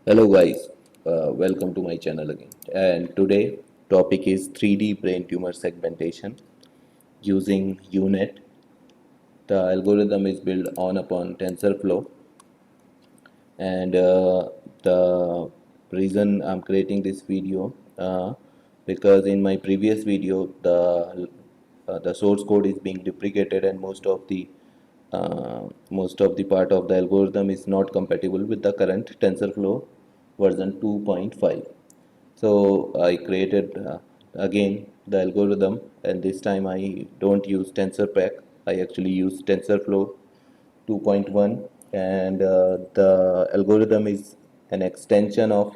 Hello guys, welcome to my channel again. And today topic is 3D brain tumor segmentation using UNet. The algorithm is built on upon TensorFlow, and the reason I'm creating this video because in my previous video the source code is being deprecated and most of the part of the algorithm is not compatible with the current TensorFlow version 2.5. So I created again the algorithm, and this time I don't use TensorPack. I actually use TensorFlow 2.1, and the algorithm is an extension of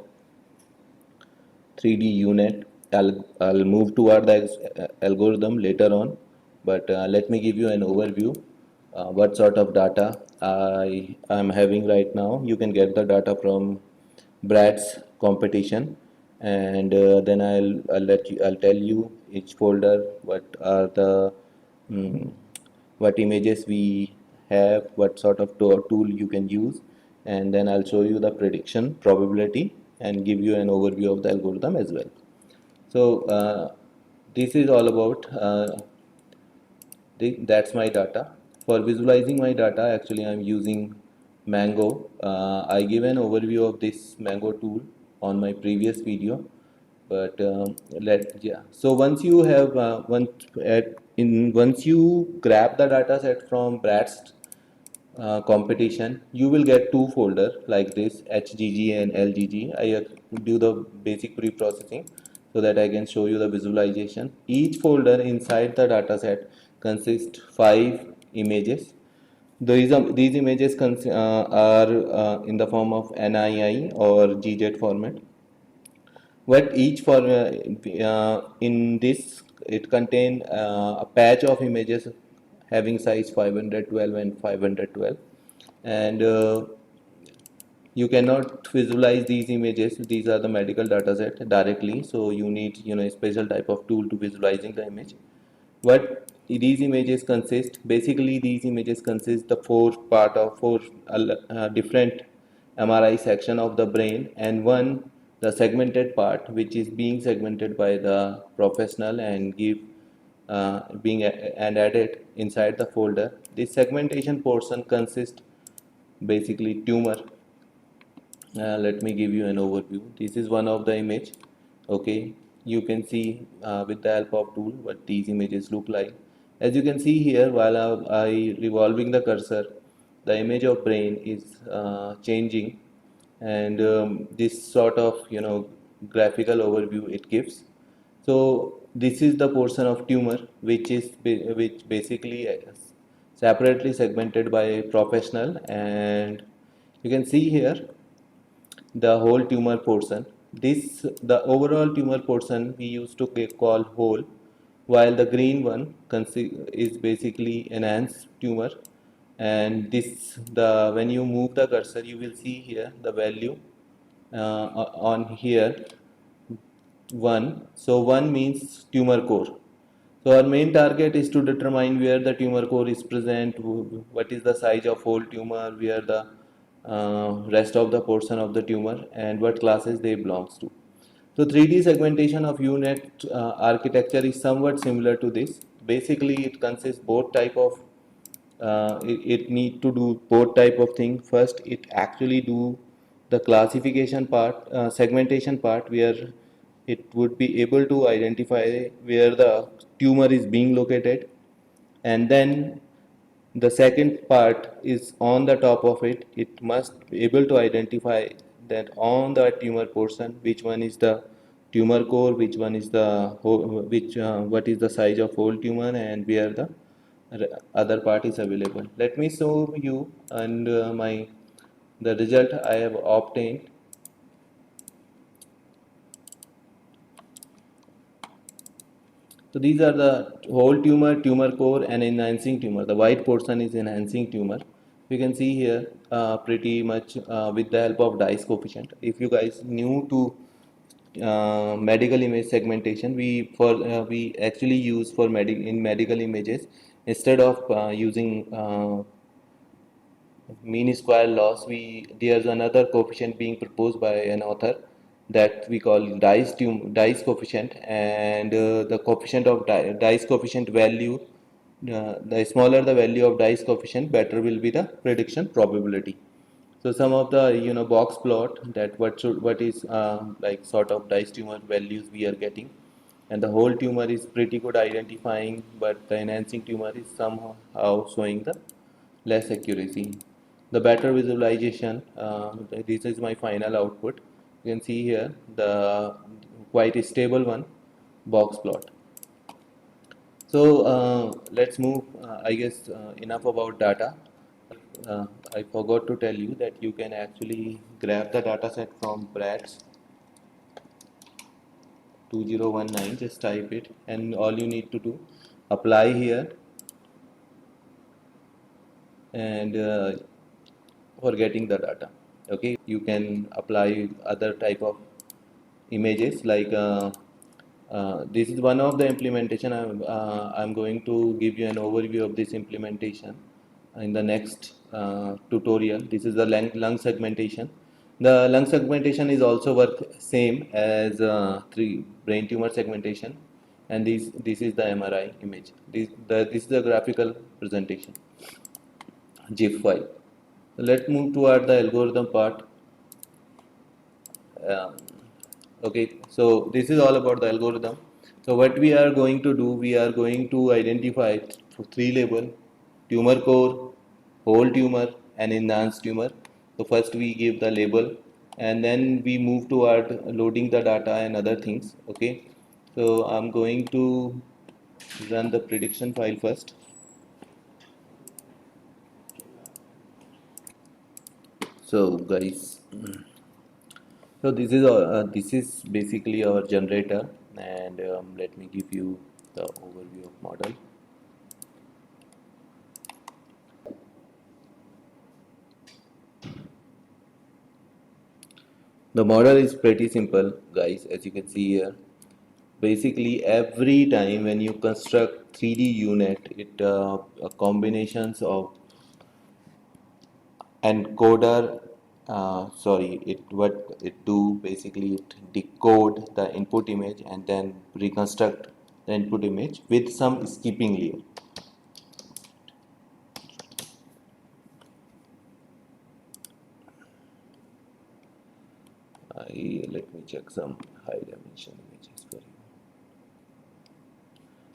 3D UNet. I'll move toward the algorithm later on, but let me give you an overview. What sort of data I am having right now. You can get the data from Brad's competition, and then I'll tell you each folder what are the mm, what images we have, what sort of tool you can use, and then I'll show you the prediction probability and give you an overview of the algorithm as well. So this is all about that's my data. For visualizing my data, actually I'm using Mango. I give an overview of this Mango tool on my previous video, but so once you have once you grab the data set from Brad's competition, you will get two folder like this, HGG and LGG. I do the basic pre-processing so that I can show you the visualization. Each folder inside the dataset consists 5 images. These images are in the form of NII or GZ format. What each for in this it contain a patch of images having size 512 and 512, and you cannot visualize these images. These are the medical data set directly, so you need a special type of tool to visualizing the image. What these images consist, basically these images consist the four different MRI section of the brain, and one the segmented part which is being segmented by the professional and and added inside the folder. This segmentation portion consists basically tumor. Let me give you an overview. This is one of the image. Okay, you can see with the help of tool what these images look like. As you can see here, while I revolving the cursor, the image of brain is changing, and this sort of graphical overview it gives. So this is the portion of tumor which basically separately segmented by professional, and you can see here the whole tumor portion. This the overall tumor portion we used to call whole, while the green one is basically enhanced tumor. And this the when you move the cursor, you will see here the value on here 1. So 1 means tumor core. So our main target is to determine where the tumor core is present, what is the size of whole tumor, where the rest of the portion of the tumor, and what classes they belongs to. So 3D segmentation of UNet architecture is somewhat similar to this. Basically, it consists both type of it need to do both type of thing. First, it actually do the classification part, segmentation part, where it would be able to identify where the tumor is being located, and then the second part is on the top of it. It must be able to identify that on the tumor portion which one is the tumor core, which one is the which what is the size of whole tumor, and where the other part is available. Let me show you and my the result I have obtained. So these are the whole tumor, tumor core, and enhancing tumor. The white portion is enhancing tumor. You can see here pretty much with the help of Dice coefficient. If you guys new to medical image segmentation, we actually use in medical images, instead of using mean square loss, there's another coefficient being proposed by an author that we call Dice coefficient, and the coefficient of Dice coefficient value, the smaller the value of Dice coefficient, better will be the prediction probability. So some of the box plot that what is like sort of Dice tumor values we are getting, and the whole tumor is pretty good identifying, but the enhancing tumor is somehow showing the less accuracy. The better visualization, this is my final output. You can see here the quite stable one box plot. So let's move. I guess enough about data. I forgot to tell you that you can actually grab the data set from Bratz 2019. Just type it, and all you need to do, apply here, and for getting the data. Okay, you can apply other type of images like this is one of the implementation. I'm going to give you an overview of this implementation in the next tutorial. This is the lung segmentation. The lung segmentation is also work same as three brain tumor segmentation, and this is the MRI image. This is the graphical presentation, GIF file. So let's move toward the algorithm part. Um, okay, so this is all about the algorithm. So what we are going to do, we are going to identify three label: tumor core, whole tumor, and enhanced tumor. So first we give the label, and then we move toward loading the data and other things. Okay, so I'm going to run the prediction file first. So guys, so this is basically our generator, and let me give you the overview of model. The model is pretty simple, guys, as you can see here. Basically, every time when you construct 3D unit, it combinations of encoder. Sorry, it what it do basically, it decode the input image and then reconstruct the input image with some skipping layer. Let me check some high dimension images for you.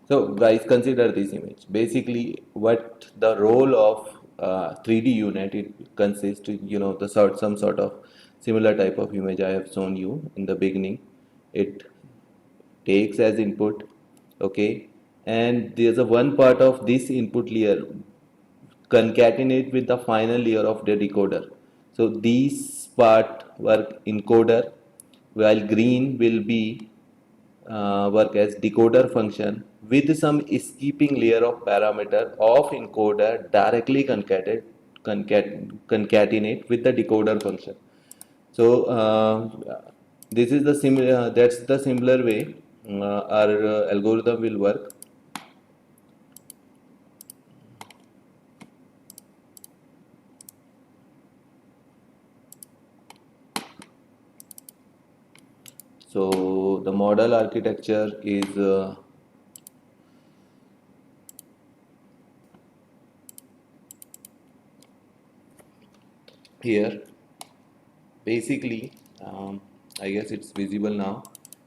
So guys, consider this image. Basically, what the role of 3D unit, it consists, some sort of similar type of image I have shown you in the beginning. It takes as input, okay, and there's a one part of this input layer concatenate with the final layer of the decoder. So these part work encoder, while green will be work as decoder function with some skipping layer of parameter of encoder directly concatenate with the decoder function. So this is the similar. That's the similar way our algorithm will work. So the model architecture is here. Basically, I guess it's visible now.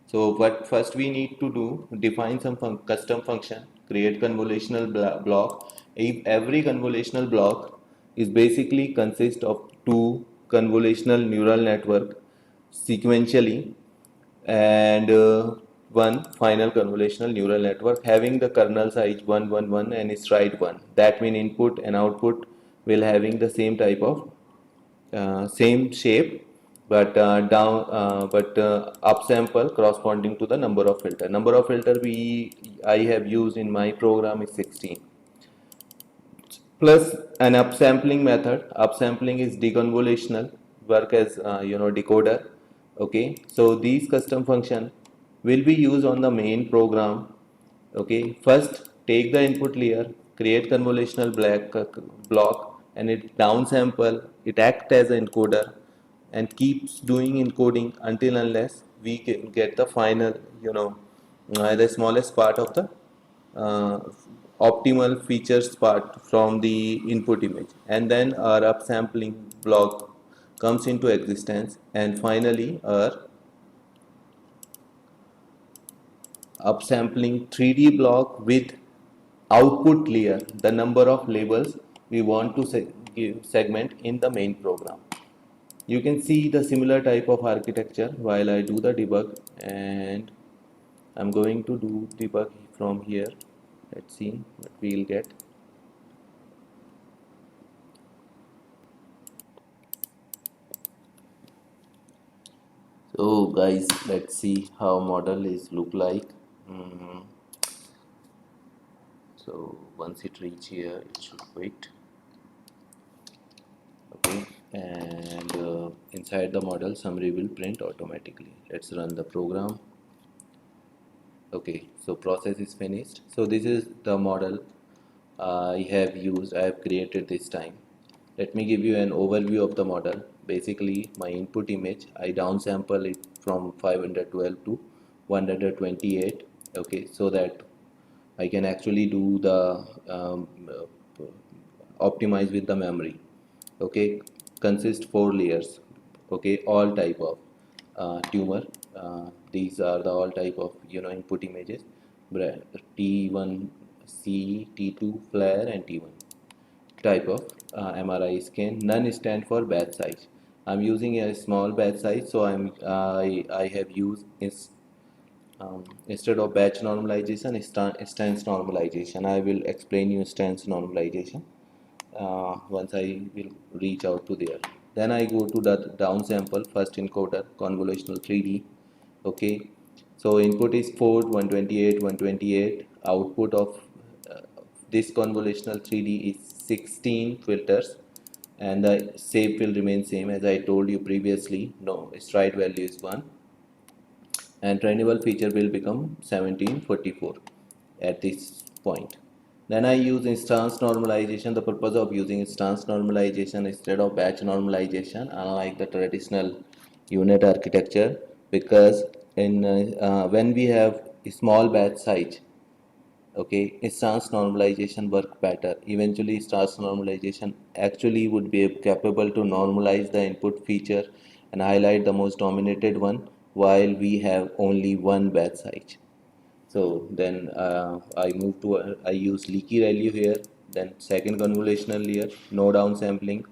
So what first we need to do, define some custom function, create convolutional block. If every convolutional block is basically consist of two convolutional neural network sequentially, and one final convolutional neural network having the kernel size 111 and stride 1. That means input and output will having the same type of same shape, but upsample corresponding to the number of filter. Number of filter I have used in my program is 16, plus an upsampling method. Upsampling is deconvolutional, work as decoder. Okay, so these custom function will be used on the main program. Okay, first take the input layer, create convolutional block, and it downsample, it acts as an encoder and keeps doing encoding until unless we get the final, the smallest part of the uh, optimal features part from the input image, and then our upsampling block comes into existence, and finally our upsampling 3D block with output layer, the number of labels we want to segment in the main program. You can see the similar type of architecture while I do the debug, and I'm going to do debug from here. Let's see what we'll get. So guys, let's see how model is look like. Mhm. So once it reach here, it should wait. Okay, and inside the model summary will print automatically. Let's run the program. Okay, so process is finished. So this is the model I have created this time. Let me give you an overview of the model. Basically, my input image, I downsample it from 512 to 128. Okay, so that I can actually do the optimize with the memory. Okay, consist four layers. Okay, all type of tumor. These are the all type of input images. T1 C, T2 flare, and T1 type of MRI scan. None stand for batch size. I'm using a small batch size, so I have used is instead of batch normalization, stance normalization. I will explain you stance normalization once I will reach out to there. Then I go to the downsample first encoder convolutional 3D. Okay, so input is 4 128 128. Output of uh, this convolutional 3D is 16 filters, and the shape will remain same as I told you previously. No, stride value is 1, and trainable feature will become 1744 at this point. Then I use instance normalization. The purpose of using instance normalization instead of batch normalization, unlike the traditional unit architecture, because in when we have a small batch size, okay, instance normalization work better. Eventually instance normalization actually would be capable to normalize the input feature and highlight the most dominated one while we have only one batch size. So then I use leaky ReLU here, then second convolutional layer, no downsampling,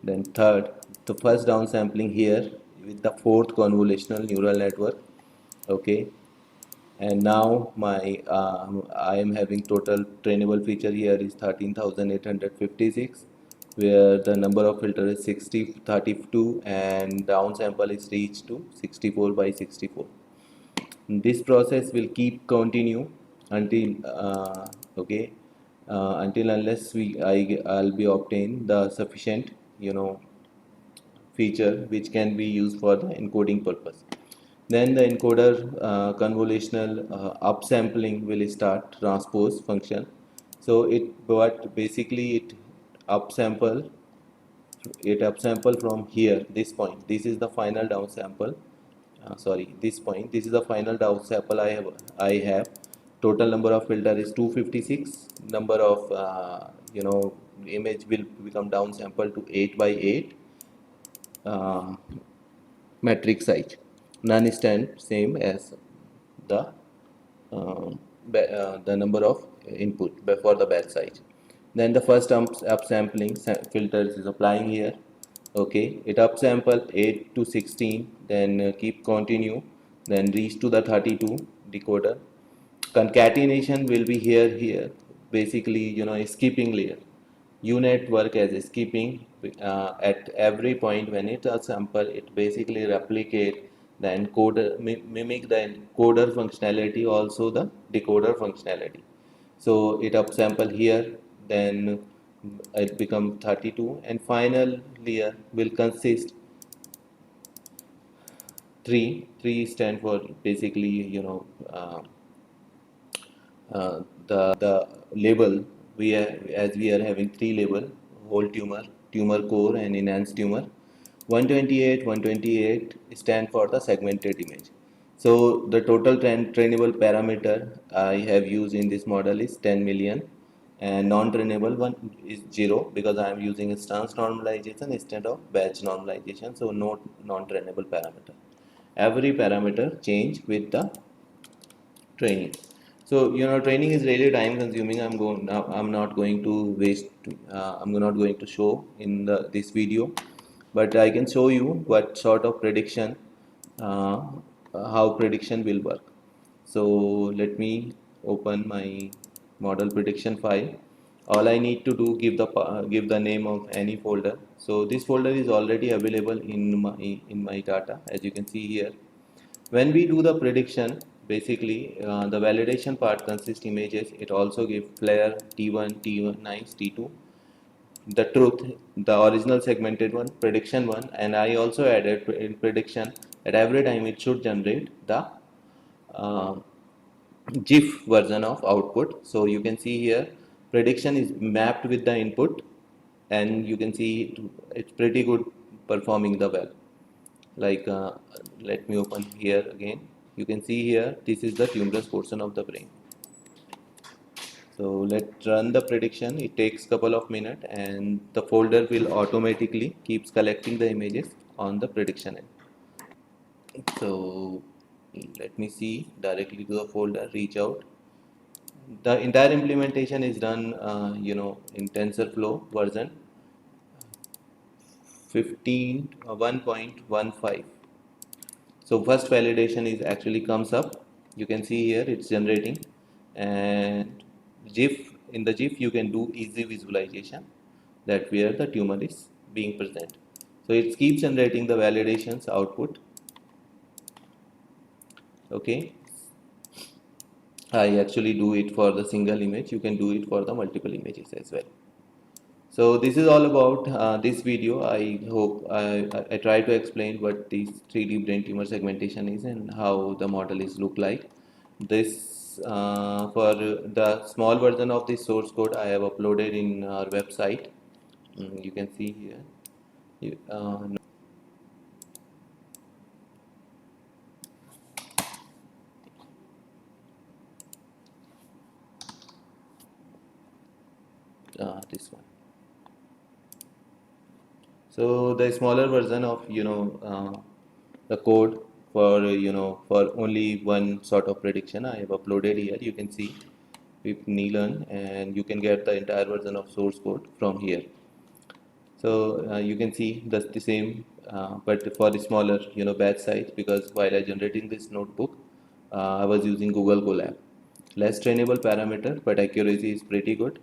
then third, the first downsampling here with the fourth convolutional neural network. Okay, and now my I am having total trainable feature here is 13,856, where the number of filter is 32, and downsample is reached to 64 by 64. This process will keep continue until okay until unless I'll be obtain the sufficient feature which can be used for the encoding purpose. Then the encoder convolutional upsampling will start transpose function. So but basically upsample from here, this point. This is the final downsample. Sorry, this point. This is the final downsample I have. Total number of filter is 256. Number of image will become downsample to 8 by 8 uh, metric size. None stand same as the the number of input for the batch size. Then the first upsampling filters is applying here. Okay, it upsample 8 to 16, then keep continue, then reach to the 32 decoder. Concatenation will be here. Basically, skipping layer. UNet work as a skipping at every point when it a sample, it basically replicate the encoder, mimic the encoder functionality, also the decoder functionality. So it upsample here, then it become 32, and final layer will consist three. Three stand for basically the label. We are, as we are having three label, whole tumor, tumor core and enhanced tumor. 128, 128 stand for the segmented image. So the total trainable parameter I have used in this model is 10 million, and non-trainable one is 0 because I am using a stance normalization instead of batch normalization. So no non-trainable parameter. Every parameter change with the training. So training is really time consuming. I'm not going to waste, I'm not going to show in this video, but I can show you what sort of prediction, uh, how prediction will work. So let me open my model prediction file. All I need to do, give the name of any folder. So this folder is already available in my data, as you can see here. When we do the prediction, basically the validation part consists images. It also gives flare T1, T1 nice, T2, the truth, the original segmented one, prediction one, and I also added in prediction that every time it should generate the uh, GIF version of output. So you can see here prediction is mapped with the input, and you can see it's pretty good performing the well. Like let me open here again. You can see here this is the tumorous portion of the brain. So let's run the prediction. It takes couple of minutes and the folder will automatically keeps collecting the images on the prediction end. So let me see directly to the folder, reach out. The entire implementation is done in TensorFlow version 15 1.15. So first validation is actually comes up. You can see here it's generating, and GIF, in the GIF you can do easy visualization that where the tumor is being present. So it keeps generating the validations output. Okay, I actually do it for the single image. You can do it for the multiple images as well. So this is all about this video. I hope I try to explain what this 3D brain tumor segmentation is and how the model is look like. This for the small version of this source code I have uploaded in our website. You can see here. You, this one. So the smaller version of the code for for only one sort of prediction I have uploaded here. You can see with Neelan, and you can get the entire version of source code from here. So you can see that's the same, but for the smaller batch size, because while I generating this notebook, I was using Google Colab. Less trainable parameter, but accuracy is pretty good.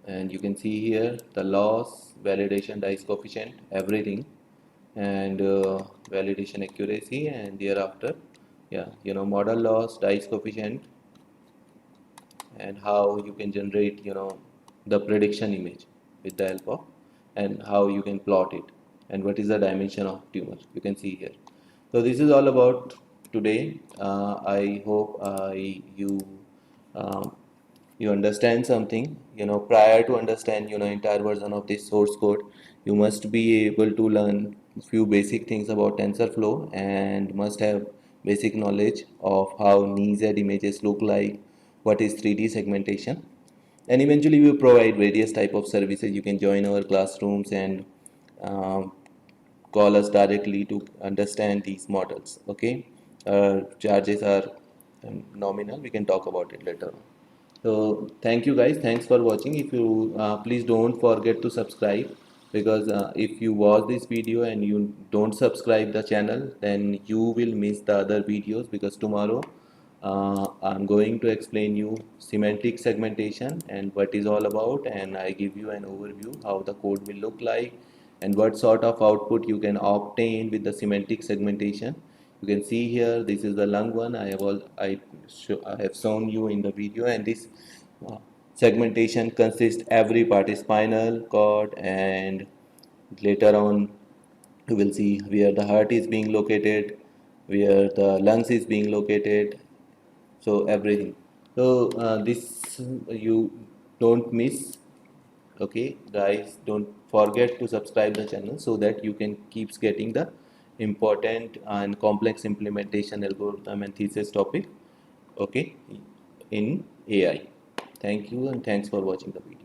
And you can see here the loss, validation, dice coefficient, everything, and validation accuracy, and thereafter, yeah, model loss, dice coefficient, and how you can generate the prediction image with the help of, and how you can plot it, and what is the dimension of tumor, you can see here. So this is all about today. I hope um, you understand something. Prior to understand entire version of this source code, you must be able to learn few basic things about TensorFlow, and must have basic knowledge of how NeeZ images look like, what is 3D segmentation, and eventually we provide various type of services. You can join our classrooms and um, call us directly to understand these models. Okay, charges are nominal. We can talk about it later on. So thank you guys, thanks for watching. If you please don't forget to subscribe, because if you watch this video and you don't subscribe the channel, then you will miss the other videos, because tomorrow I'm going to explain you semantic segmentation and what is all about, and I give you an overview how the code will look like and what sort of output you can obtain with the semantic segmentation. You can see here this is the lung one. I have shown you in the video, and this uh, segmentation consists every part is spinal cord, and later on you will see where the heart is being located, where the lungs is being located, so everything. So this you don't miss Okay guys, don't forget to subscribe the channel so that you can keeps getting the important and complex implementation algorithm and thesis topic, okay, in AI. Thank you and thanks for watching the video.